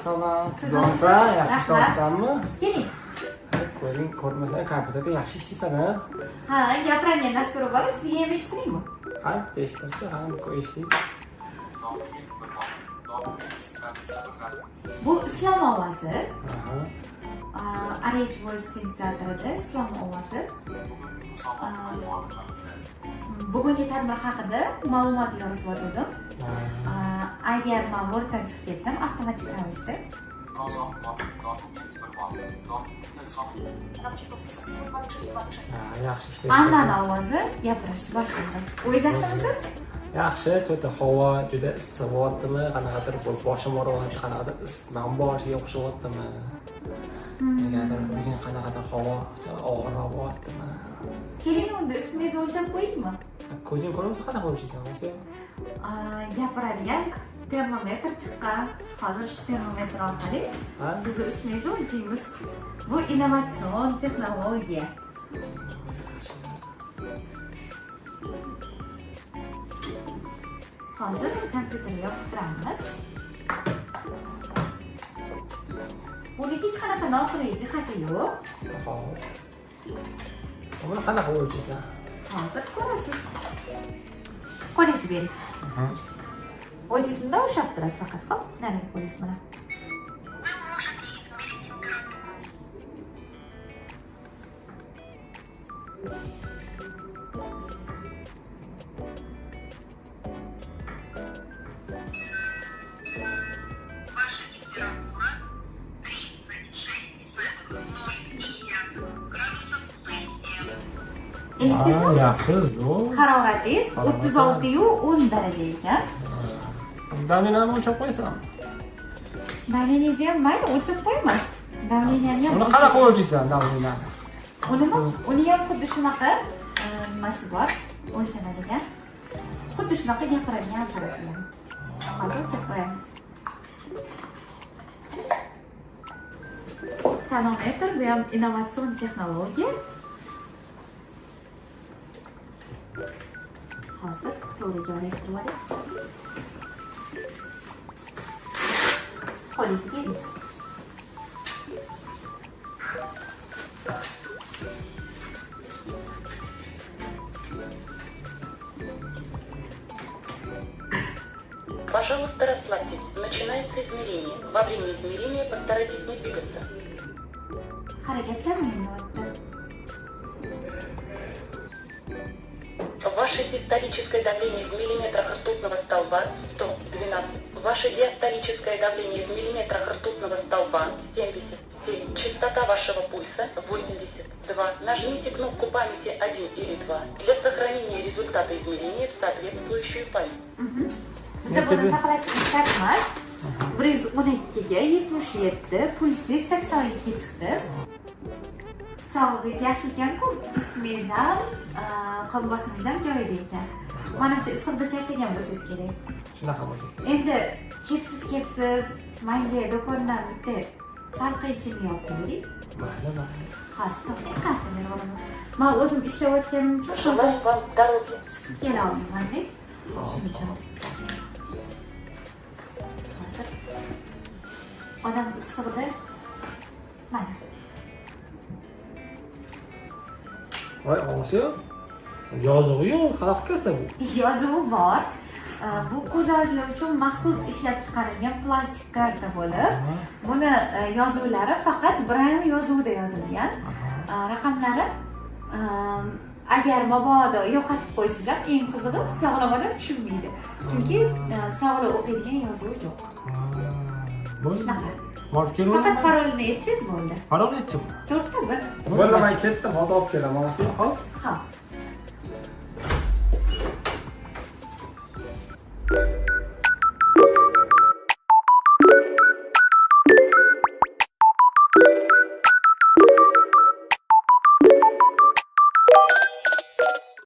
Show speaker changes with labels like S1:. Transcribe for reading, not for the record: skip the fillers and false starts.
S1: Assalom. Tuzimsan, yaxshi ishlayapsanmi?
S2: Keling.
S1: Ko'ring, ko'rmasang kompyuterda yaxshi ishlaysan, ha?
S2: Ha, gapirgan dasturi bor, sizga ham eshittiraymi?
S1: Ha, eshittirsa, ha, eshitdik.
S2: Bu islom ovozi. Arrange voice sensorida islom ovozi. Bugungi tadbir haqida ma'lumot yoritib o'tdim. Agar men Worddan chiqib ketsam, avtomatik ravishda
S1: yaxshi ishlayapsiz.
S2: Annani ovozi gapirish boshlandi. O'zingiz yaxshimisiz?
S1: Yaxshi, to'ta havo juda issiqyaptimi? Qanaqadir boshim og'riyapti, qanaqadir isitmam boshiga o'xshayaptimi? Negadir bugun qanaqadir havo og'riryaptimi?
S2: Keling, unda ismingizni o'lchab qo'yaymi?
S1: Ko'zing ko'rmasa qanaqa o'lchaysan o'zi?
S2: Gapiradigan termometr chiqqan. Hozir shu termometr orqali sizni ismingizni o'lchaymiz. Bu innovatsion texnologiya. Hozir kompyuterga yopib turamiz. Buni hech qanaqa noqulay jihati yo'q.
S1: Xo'p. Buni qanaqa o'lchaysan?
S2: Hozir ko'rasiz. Qo'lingizni bering. O'zingiz bundan o'xshab turasiz faqat, xo'p? Narigi qo'lingiz bilan. Eshitdingizmi?
S1: Yaxshi, zo'r.
S2: Haroratingiz 36.10 daraja ekan.
S1: Davleniyani o'lchab qo'ysan.
S2: Davleningizni ham mayli o'lchab qo'yaman. Davleniyani ham.
S1: Uni qanaqa o'lchaysan, davleniyani?
S2: Uni ham xuddi shunaqa nimasi bor, o'lchanadigan. Xuddi shunaqa gapiradigan apparat bilan. Hozir o'lchab qo'yamiz. Tonometr bu ham innovatsion texnologiya. Hozir to'g'ri joylashtirib oling. Qo'lingizni bering.
S3: Пожалуйста, расслабьтесь. Начинается измерение. Во время измерения постарайтесь не двигаться.
S2: Harakatlanmang.
S3: Ваше систолическое давление в миллиметрах ртутного столба 112. Ваше диастолическое давление в миллиметрах ртутного столба 77. Частота вашего пульса 82. Нажмите кнопку памяти 1 или 2 для сохранения результата измерения в соответствующую память.
S2: Bize bunu saqlashimiz shart emas. 112 ga 77, pulsiz 82 ga chiqdi. Sog'lig'ingiz yaxshi ekan-ku, ismingiz ham, qon bosimingiz ham joyida ekan. Menimcha issiqda charchagan bo'lsangiz kerak.
S1: Shunaqa bo'lsa.
S2: Endi kepsiz, menga do'kondan bitta salqin ichimlik olib keling.
S1: Mayli.
S2: Xasta qattiq olaman. Men o'zim ishlayotganim uchun
S3: Желаю вам здоровья.
S2: chiqib kela olmayman-da. Shuning uchun. Hozir odam issiqda mana
S1: Voy, og'asi. Yozuvi-yu, qanaqa karta bu?
S2: yozuvi bor. Bu ko'zozlar uchun maxsus ishlab chiqarilgan plastik karta bo'lib, buni yozuvlari faqat Braille yozuvida yozilgan. Raqamlari agar mabodo yo'qotib qo'ysangiz ham eng qizig'i sog'lom odam tushunmaydi. Chunki sog'lom o'qiydigan yozuv yo'q. Shunaqa. Faqat parolni aytsangiz bo'ldi.
S1: Parol aytdim.
S2: 4 ta bir.
S1: Bo'lmay ketdim, hozir olib kelaman. Hop.
S2: Xo'p.